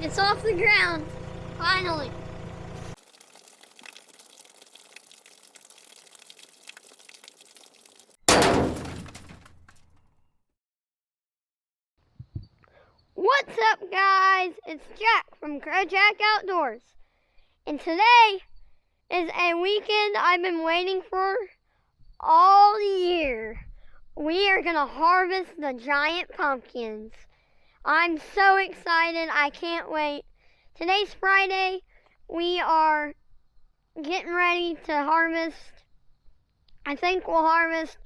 It's off the ground, finally. What's up, guys? It's Jack from GrowJack Outdoors. And today is a weekend I've been waiting for all year. We are going to harvest the giant pumpkins. I'm so excited. I can't wait. Today's Friday. We are getting ready to harvest. I think we'll harvest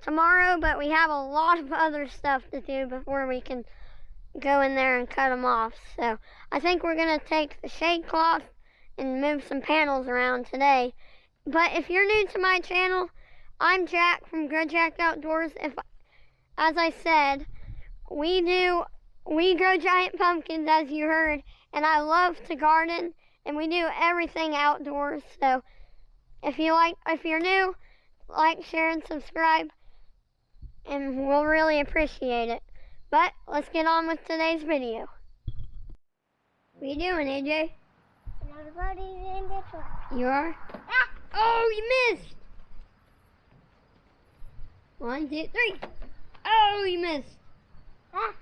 tomorrow, but we have a lot of other stuff to do before we can go in there and cut them off. So I think we're going to take the shade cloth and move some panels around today. But if you're new to my channel, I'm Jack from GrowJack Outdoors. As I said, we grow giant pumpkins, as you heard, and I love to garden, and we do everything outdoors. So if you're new, like, share, and subscribe, and we'll really appreciate it. But let's get on with today's video. What are you doing, AJ? Everybody's in the truck. You are? Ah! Oh, you missed! 1, 2, 3. Oh, you missed. Ah!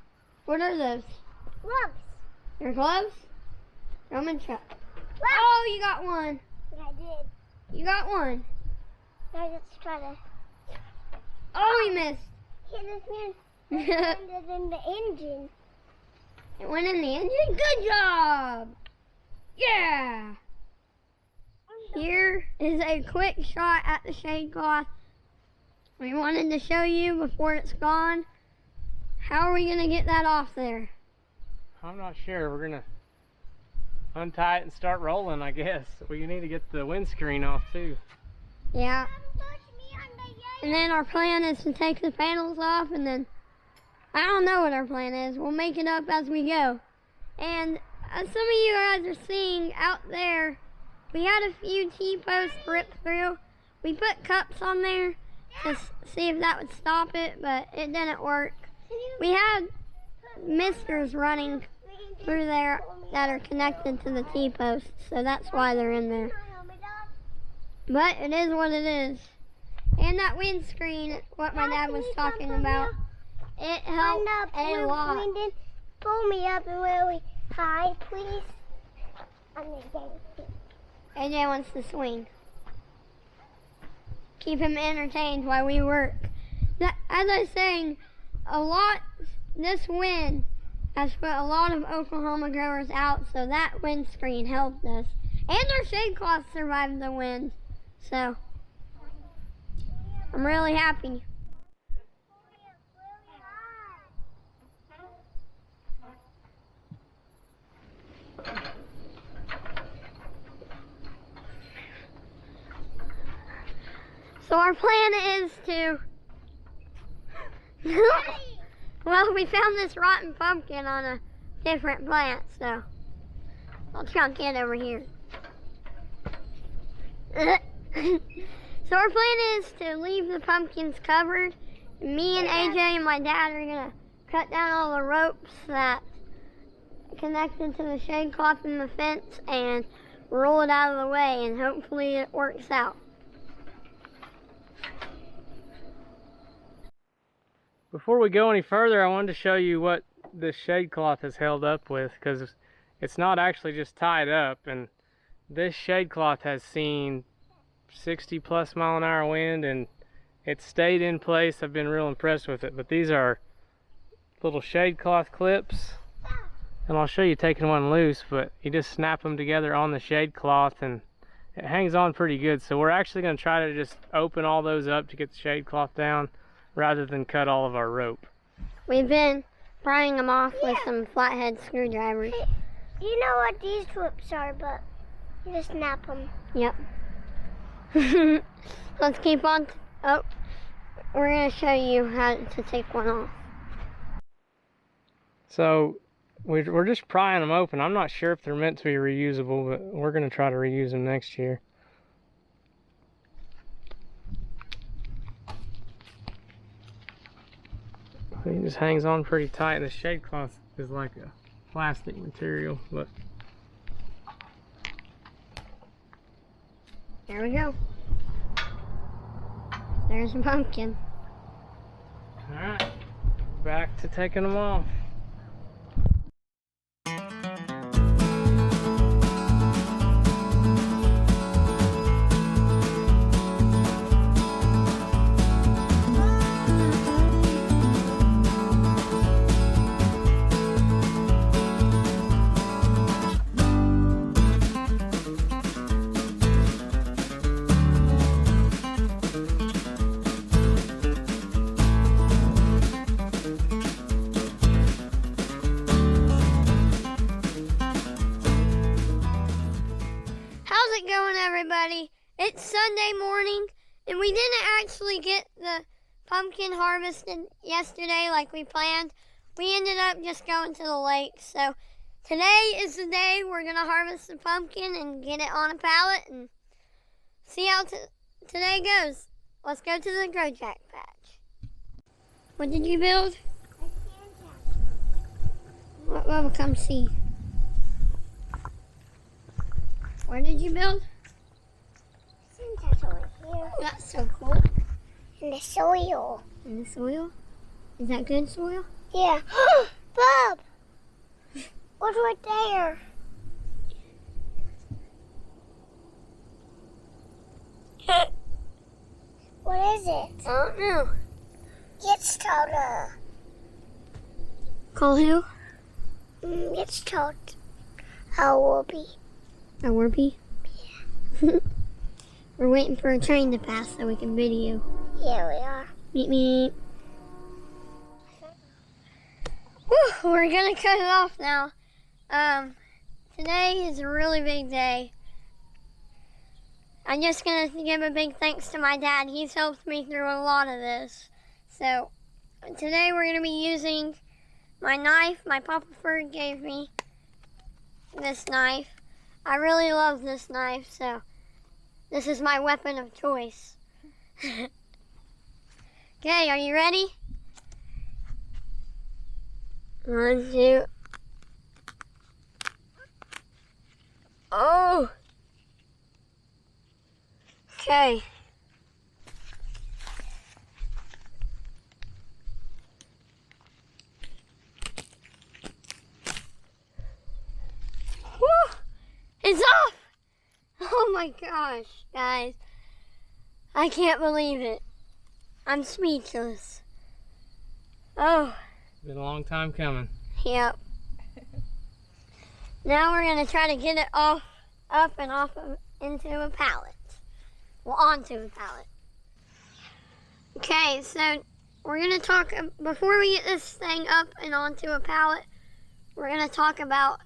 What are those? Gloves. Your gloves? Roman truck. Gloves. Oh, you got one. Yeah, I did. You got one. Now let's try to. Oh, you missed. Hit this man. It landed in the engine. It went in the engine? Good job! Yeah! Here is a quick shot at the shade cloth. We wanted to show you before it's gone. How are we going to get that off there? I'm not sure. We're going to untie it and start rolling, I guess. We need to get the windscreen off too. Yeah. And then our plan is to take the panels off, and then I don't know what our plan is. We'll make it up as we go. And as some of you guys are seeing out there, we had a few T-posts ripped through. We put cups on there to see if that would stop it, but it didn't work. We had misters running through there that are connected to the T-posts, so that's why they're in there. But it is what it is. And that windscreen, what my dad was talking about, it helped a lot. Pull me up and really high, please. AJ wants to swing. Keep him entertained while we work. As I was saying, this wind has put a lot of Oklahoma growers out, so that windscreen helped us. And our shade cloth survived the wind, so I'm really happy. So our plan is to, well, we found this rotten pumpkin on a different plant, so I'll chunk it over here. So our plan is to leave the pumpkins covered. Me and AJ and my dad are gonna cut down all the ropes that connected to the shade cloth in the fence and roll it out of the way, and hopefully it works out. Before we go any further, I wanted to show you what this shade cloth has held up with, because it's not actually just tied up, and this shade cloth has seen 60+ mile-an-hour wind, and it stayed in place. I've been real impressed with it. But these are little shade cloth clips, and I'll show you taking one loose, but you just snap them together on the shade cloth and it hangs on pretty good. So we're actually going to try to just open all those up to get the shade cloth down rather than cut all of our rope. We've been prying them off with some flathead screwdrivers. Hey, you know what these clips are, but you just snap them. Yep. Let's keep on. Oh, we're going to show you how to take one off. So we're just prying them open. I'm not sure if they're meant to be reusable, but we're going to try to reuse them next year. It just hangs on pretty tight. The shade cloth is like plastic material, but there we go. There's a pumpkin. alright, back to taking them off. How's it going, everybody? It's Sunday morning, and we didn't actually get the pumpkin harvested yesterday like we planned. We ended up just going to the lake. So today is the day we're going to harvest the pumpkin and get it on a pallet and see how today goes. Let's go to the GrowJack Patch. What did you build? What will come see? Where did you build? That's over here. That's so cool. In the soil. In the soil? Is that good soil? Yeah. Bob! What's right there? What is it? I don't know. It's told Call who? it's told a whoopee. A warpy? Yeah. We're waiting for a train to pass so we can video. Here we are. Meet me. Whew, we're gonna cut it off now. Today is a really big day. I'm just gonna give a big thanks to my dad. He's helped me through a lot of this. So today we're gonna be using my knife. My Papa Ferd gave me this knife. I really love this knife, so this is my weapon of choice. Okay, are you ready? 1, 2. Oh! Okay. Woo! It's off! Oh my gosh, guys. I can't believe it. I'm speechless. Oh. Been a long time coming. Yep. Now we're going to try to get it off, up and off of, into a pallet. Well, onto a pallet. Okay, so we're going to talk, before we get this thing up and onto a pallet, we're going to talk about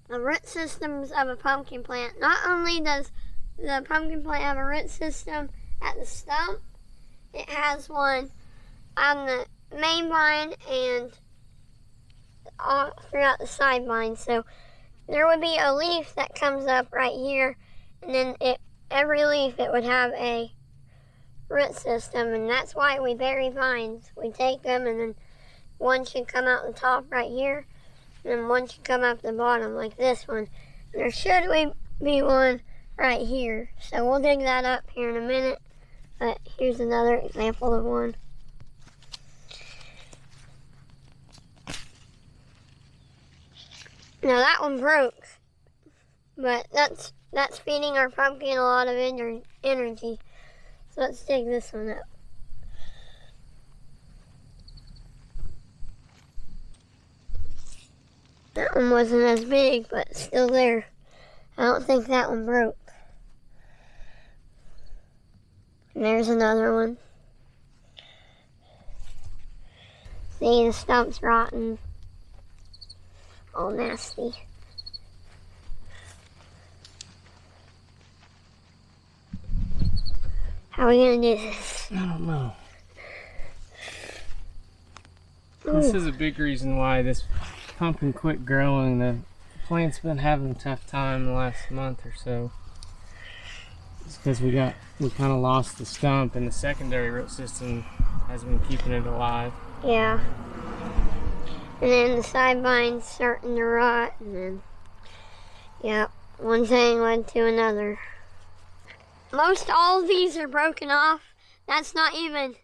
the root systems of a pumpkin plant. Not only does the pumpkin plant have a root system at the stump, it has one on the main vine and all throughout the side vine. So there would be a leaf that comes up right here, and then every leaf it would have a root system, and that's why we bury vines. We take them, and then one should come out the top right here, and then one should come out the bottom like this one. And there should be one right here. So we'll dig that up here in a minute. But here's another example of one. Now that one broke, but that's feeding our pumpkin a lot of energy. So let's dig this one up. That one wasn't as big, but still there. I don't think that one broke. And there's another one. See, the stump's rotten. All nasty. How are we gonna do this? I don't know. This is a big reason why this pumpkin quit growing. The plant's been having a tough time the last month or so. It's because we kind of lost the stump, and the secondary root system has been keeping it alive. Yeah. And then the side vines starting to rot, and then, yep, one thing led to another. Most all of these are broken off. That's not even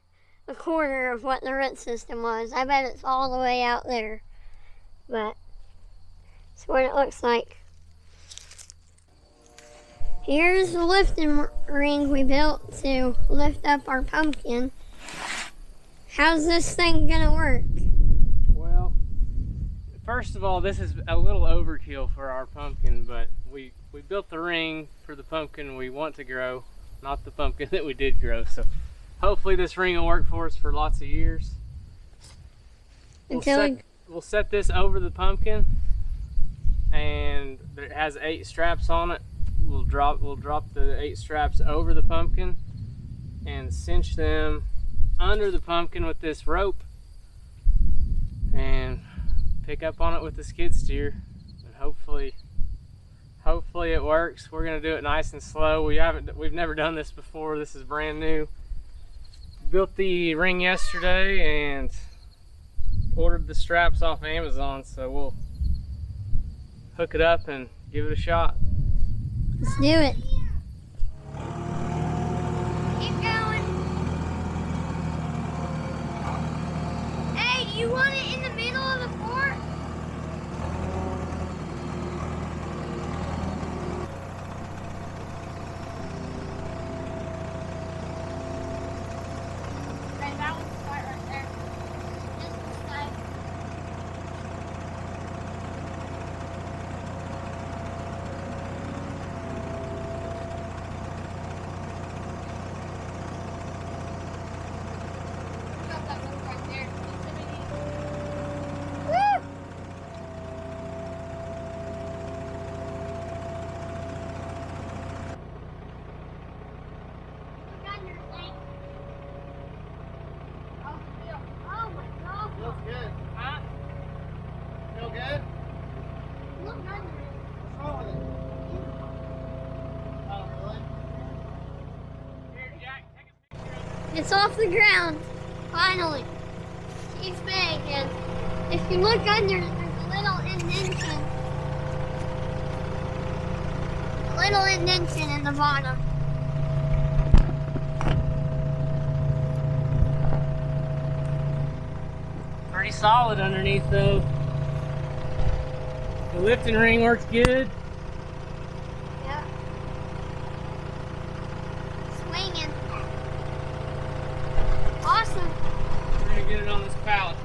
a quarter of what the root system was. I bet it's all the way out there. But that's what it looks like. Here's the lifting ring we built to lift up our pumpkin. How's this thing gonna work? Well, first of all, this is a little overkill for our pumpkin, but we built the ring for the pumpkin we want to grow, not the pumpkin that we did grow. So hopefully this ring will work for us for lots of years. We'll set this over the pumpkin, and it has 8 straps on it. We'll drop the 8 straps over the pumpkin and cinch them under the pumpkin with this rope, and pick up on it with the skid steer, and hopefully it works. We're gonna do it nice and slow. We've never done this before. This is brand new. Built the ring yesterday and ordered the straps off Amazon, so we'll hook it up and give it a shot. Let's do it. Keep going. Hey, do you want it in the middle of the fort? Okay, that one's start right there. This one's tight. Got that one right there. Woo! Look on your thing. Oh my God. Feels good. Huh? Feel good? Look under it. What's wrong with it? Oh, really? Here, Jack, take a picture of it. It's off the ground, finally. He's big, and if you look under, there's a little indentation. A little indentation in the bottom. Pretty solid underneath though. The lifting ring works good. Yep. Swinging. Awesome. We're gonna get it on this pallet.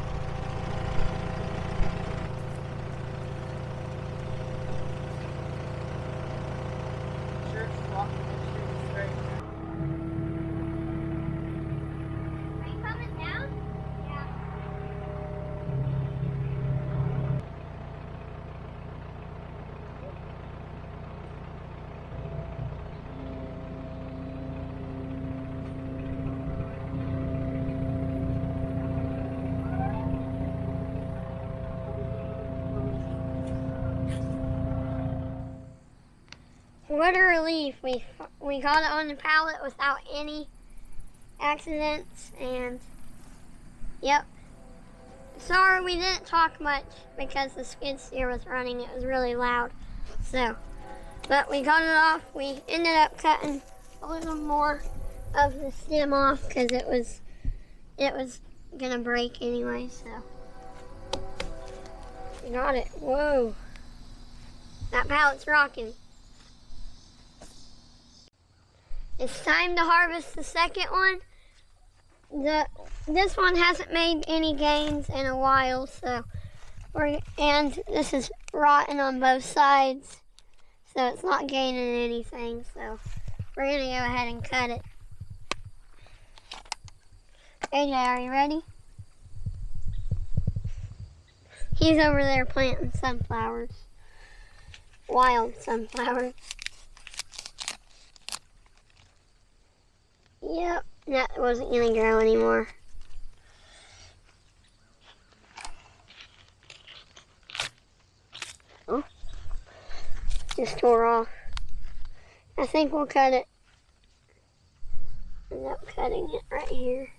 Sure, just walk and make sure it's straight. Are you coming down? Yeah. What a relief. We got it on the pallet without any accidents, and yep. Sorry we didn't talk much because the skid steer was running. It was really loud. So, but we got it off. We ended up cutting a little more of the stem off because it was gonna break anyway, so we got it. Whoa. That pallet's rocking. It's time to harvest the second one. This one hasn't made any gains in a while, so and this is rotten on both sides, so it's not gaining anything. So we're gonna go ahead and cut it. AJ, are you ready? He's over there planting sunflowers, wild sunflowers. Yep, that wasn't gonna grow anymore. Oh, just tore off. I think we'll cut it. End up cutting it right here.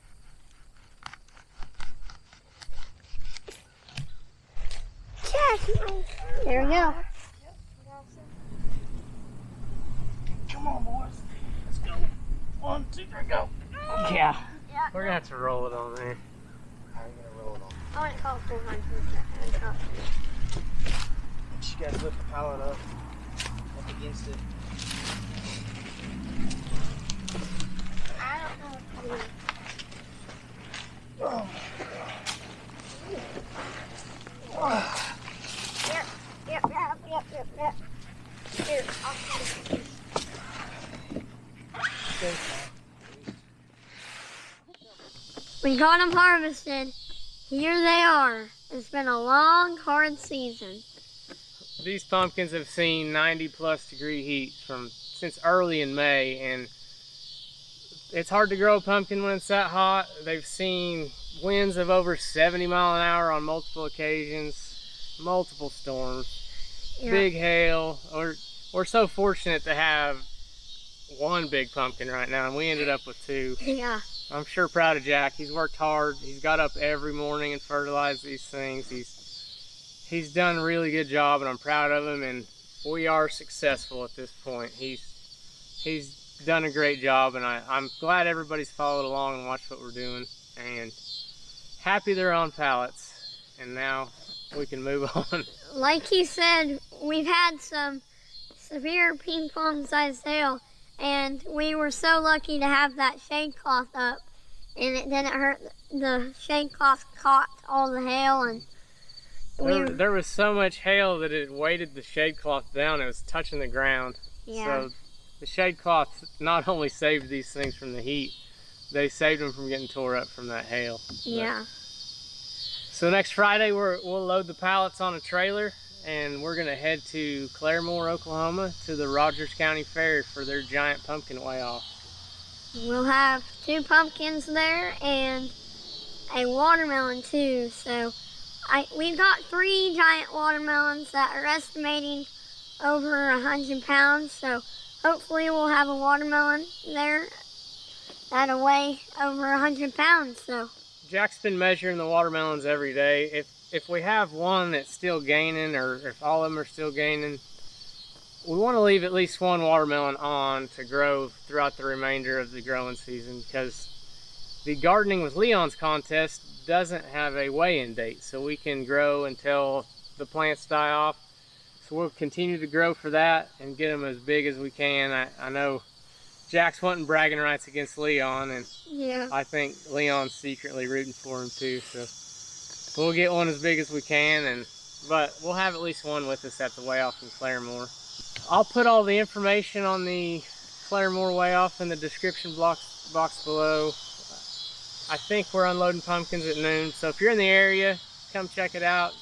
Here we go. Come on, boys. Let's go. 1, 2, 3, go. Yeah. We're gonna have to roll it on there. How are you gonna roll it on? I want to call 400. You guys lift the pallet up against it. I don't know what to do. Oh. Yep. Here, I'll take it. We got them harvested. Here they are. It's been a long, hard season. These pumpkins have seen 90+ degree heat since early in May, and it's hard to grow a pumpkin when it's that hot. They've seen winds of over 70 miles an hour on multiple occasions, multiple storms, big hail. We're so fortunate to have one big pumpkin right now, and we ended up with 2. Yeah. I'm sure proud of Jack. He's worked hard. He's got up every morning and fertilized these things. He's done a really good job, and I'm proud of him, and we are successful at this point. He's done a great job, and I'm glad everybody's followed along and watched what we're doing, and happy they're on pallets, and now we can move on. Like he said, we've had some severe ping pong sized hail, and we were so lucky to have that shade cloth up, and it didn't hurt. The shade cloth caught all the hail, and there was so much hail that it weighted the shade cloth down. It was touching the ground. Yeah. So the shade cloth not only saved these things from the heat, they saved them from getting tore up from that hail. Yeah. So next Friday we'll load the pallets on a trailer, and we're gonna head to Claremore, Oklahoma, to the Rogers County Fair for their giant pumpkin weigh-off. We'll have 2 pumpkins there and a watermelon too. So we've got 3 giant watermelons that are estimating over 100 pounds. So hopefully we'll have a watermelon there that'll weigh over 100 pounds. So Jack's been measuring the watermelons every day. If we have one that's still gaining, or if all of them are still gaining, we want to leave at least 1 watermelon on to grow throughout the remainder of the growing season, because the Gardening with Leon's contest doesn't have a weigh-in date, so we can grow until the plants die off. So we'll continue to grow for that and get them as big as we can. I know Jack's wanting bragging rights against Leon, and yeah. I think Leon's secretly rooting for him too. So we'll get one as big as we can, but we'll have at least 1 with us at the weigh-off in Claremore. I'll put all the information on the Claremore weigh-off in the description box below. I think we're unloading pumpkins at noon, so if you're in the area, come check it out.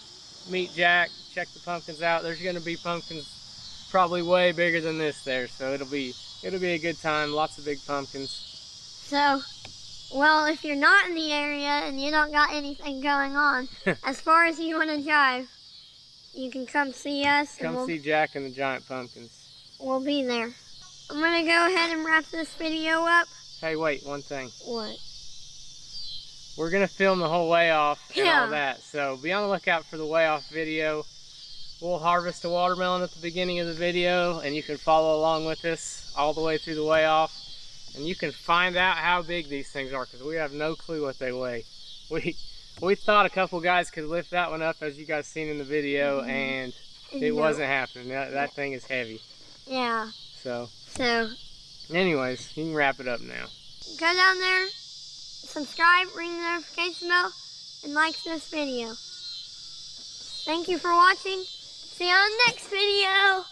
Meet Jack, check the pumpkins out. There's going to be pumpkins probably way bigger than this there, so it'll be a good time. Lots of big pumpkins. So, well, if you're not in the area and you don't got anything going on, as far as you want to drive, you can come see us. Come see Jack and the giant pumpkins. We'll be there. I'm going to go ahead and wrap this video up. Hey, wait, one thing. What? We're going to film the whole weigh-off and Yeah. all that, so be on the lookout for the weigh-off video. We'll harvest a watermelon at the beginning of the video, and you can follow along with us all the way through the weigh-off. And you can find out how big these things are, because we have no clue what they weigh. We thought a couple guys could lift that one up, as you guys seen in the video, and it wasn't happening. That thing is heavy. Yeah. So, anyways, you can wrap it up now. Go down there, subscribe, ring the notification bell, and like this video. Thank you for watching. See you on the next video.